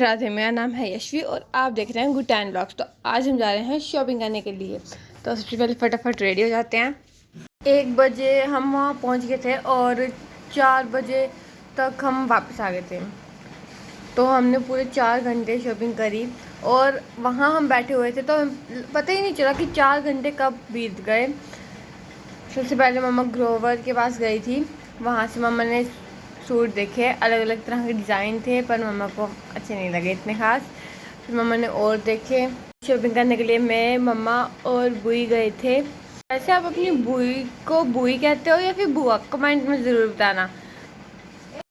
राधे, मेरा नाम है यशवी और आप देख रहे हैं गुड टाइम ब्लॉग्स। तो आज हम जा रहे हैं शॉपिंग करने के लिए। तो सबसे पहले फटाफट रेडी हो जाते हैं। 1 बजे हम वहाँ पहुँच गए थे और 4 बजे तक हम वापस आ गए थे। तो हमने पूरे 4 घंटे शॉपिंग करी और वहाँ हम बैठे हुए थे तो पता ही नहीं चला कि 4 घंटे कब बीत गए। सबसे पहले मम्मा ग्रोवर के पास गई थी। वहाँ से मम्मा ने सूट देखे, अलग अलग तरह के डिज़ाइन थे पर मम्मा को अच्छे नहीं लगे इतने ख़ास। फिर मम्मा ने और देखे। शॉपिंग करने के लिए मैं, मम्मा और बुई गए थे। वैसे आप अपनी बुई को बुई कहते हो या फिर बुआ, कमेंट में ज़रूर बताना।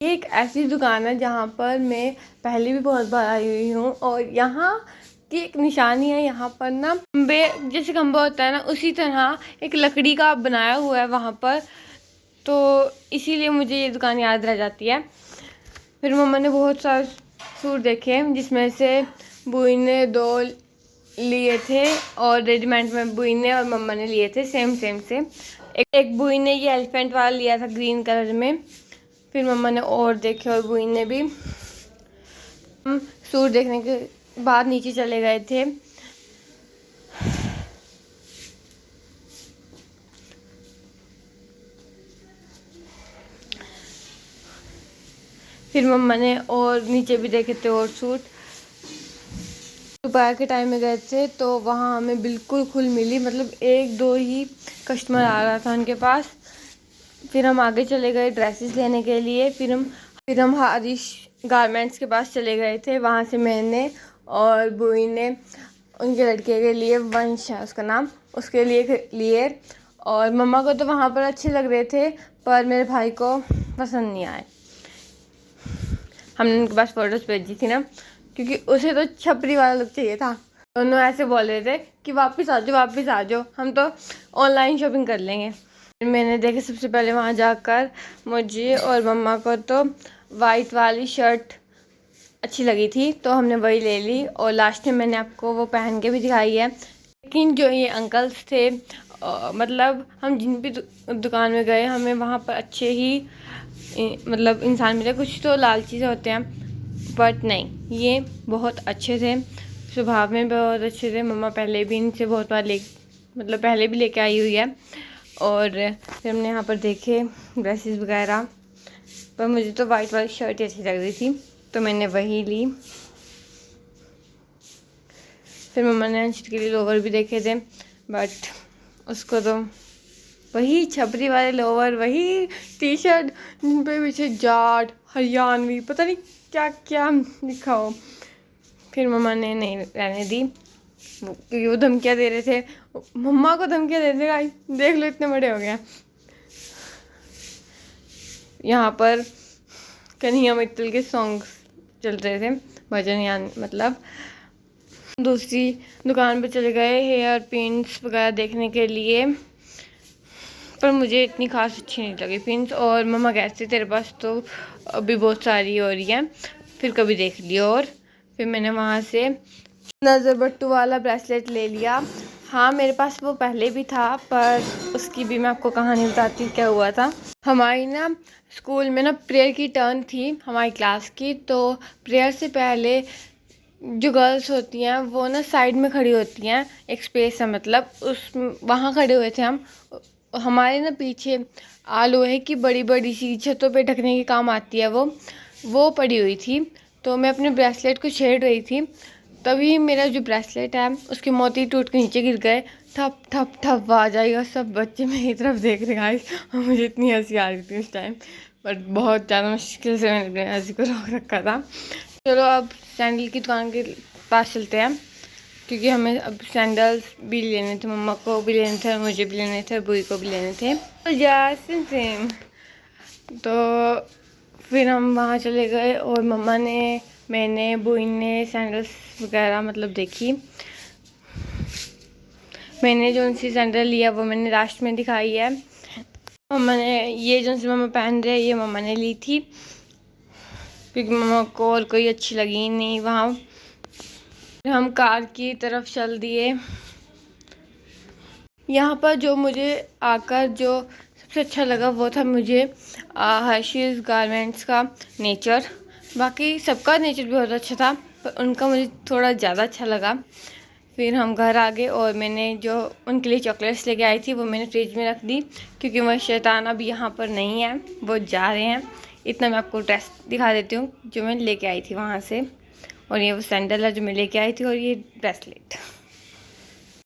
ये एक ऐसी दुकान है जहाँ पर मैं पहले भी बहुत बार आई हुई हूँ और यहाँ की एक निशानी है। यहाँ पर ना खम्बे, जैसे खम्बा होता है ना, उसी तरह एक लकड़ी का बनाया हुआ है वहाँ पर, तो इसीलिए मुझे ये दुकान याद रह जाती है। फिर मम्मा ने बहुत सारे सूट देखे जिसमें से बुई ने 2 लिए थे और रेडीमेड में बुई ने और मम्मा ने लिए थे सेम से। एक बुई ने ये एलिफेंट वाला लिया था ग्रीन कलर में। फिर मम्मा ने और देखे और बुई ने भी। हम सूट देखने के बाद नीचे चले गए थे। फिर मम्मा ने और नीचे भी देखे थे और सूट। दोपहर के टाइम में गए थे तो वहाँ हमें बिल्कुल खुल मिली, मतलब 1-2 ही कस्टमर आ रहा था उनके पास। फिर हम आगे चले गए ड्रेसेस लेने के लिए। फिर हम हारिश गारमेंट्स के पास चले गए थे। वहाँ से मैंने और बुई ने उनके लड़के के लिए, वंश है उसका नाम, उसके लिए और मम्मा को तो वहाँ पर अच्छे लग रहे थे पर मेरे भाई को पसंद नहीं आए। हमने उनके पास फ़ोटोज़ भेजी थी ना, क्योंकि उसे तो छपरी वाला लुक चाहिए था। दोनों ऐसे बोल रहे थे कि वापस आ जाओ, हम तो ऑनलाइन शॉपिंग कर लेंगे। फिर मैंने देखा सबसे पहले वहाँ जाकर मुझे और मम्मा को तो वाइट वाली शर्ट अच्छी लगी थी तो हमने वही ले ली और लास्ट में मैंने आपको वो पहन के भी दिखाई है। लेकिन जो ये अंकल्स थे, मतलब हम जिन भी दुकान में गए हमें वहाँ पर अच्छे ही मतलब इंसान मिले। कुछ तो लालची से होते हैं बट नहीं, ये बहुत अच्छे थे, स्वभाव में बहुत अच्छे थे। मम्मा पहले भी इनसे बहुत बार पहले भी लेके आई हुई है। और फिर हमने यहाँ पर देखे ड्रेसेस वगैरह, पर मुझे तो वाइट वाली शर्ट अच्छी लग रही थी तो मैंने वही ली। फिर मम्मा ने अंशित के लिए लोवर भी देखे थे बट उसको तो वही छपरी वाले लोवर, वही टी शर्ट जिन पे पीछे जाट हरियाणवी पता नहीं क्या क्या लिखा हो। फिर मम्मा ने नहीं रहने दी क्योंकि वो धमकियाँ दे रहे थे। मम्मा को धमकियाँ दे रहे थे, देख लो इतने बड़े हो गए। यहाँ पर कन्हैया मित्तल के सॉन्ग्स चल रहे थे, भजन यान मतलब। दूसरी दुकान पे चले गए हेयर पिन्स वगैरह देखने के लिए, पर मुझे इतनी खास अच्छी नहीं लगी पिन्स। और मम्मा कहते तेरे पास तो अभी बहुत सारी हो रही है, फिर कभी देख लियो। और फिर मैंने वहाँ से नज़र बट्टू वाला ब्रेसलेट ले लिया। हाँ, मेरे पास वो पहले भी था पर उसकी भी मैं आपको कहानी बताती हूँ क्या हुआ था। हमारी ना स्कूल में ना प्रेयर की टर्न थी हमारी क्लास की, तो प्रेयर से पहले जो गर्ल्स होती हैं वो ना साइड में खड़ी होती हैं, एक स्पेस है मतलब उस वहाँ खड़े हुए थे हम। हमारे ना पीछे लोहे की बड़ी बड़ी सी छतों पे ढकने के काम आती है वो पड़ी हुई थी। तो मैं अपने ब्रेसलेट को छेड़ रही थी, तभी मेरा जो ब्रेसलेट है उसके मोती टूट के नीचे गिर गए। ठप ठप ठप आवाज़ आई और सब बच्चे मेरी तरफ देख रहे गाइस, और मुझे इतनी हंसी आ रही थी उस टाइम, बट बहुत ज़्यादा मुश्किल से मैंने अपनी हंसी को रोक रखा था। चलो अब सैंडल की दुकान के पास चलते हैं, क्योंकि हमें अब सैंडल्स भी लेने थे, मम्मा को भी लेने थे, मुझे भी लेने थे, बुई को भी लेने थे। तो सेम तो फिर हम वहाँ चले गए और मम्मा ने, मैंने, बुई ने सैंडल्स वगैरह मतलब देखी। मैंने जो सी सैंडल लिया वो मैंने लास्ट में दिखाई है। मम्मा ने ये जो सी मम्मा पहन रहे ये मम्मा ने ली थी, क्योंकि मम्मा को और कोई अच्छी लगी नहीं वहाँ। हम कार की तरफ चल दिए। यहाँ पर जो मुझे आकर जो सबसे अच्छा लगा वो था मुझे हर्षीज़ गारमेंट्स का नेचर। बाकी सबका नेचर भी बहुत अच्छा था पर उनका मुझे थोड़ा ज़्यादा अच्छा लगा। फिर हम घर आ गए और मैंने जो उनके लिए चॉकलेट्स लेके आई थी वो मैंने फ्रिज में रख दी, क्योंकि वह शैतान अभी यहाँ पर नहीं है, वो जा रहे हैं। इतना मैं आपको ड्रेस दिखा देती हूँ जो मैं लेके आई थी वहाँ से। और ये वो सैंडल है जो मैं लेके आई थी, और ये ब्रेसलेट।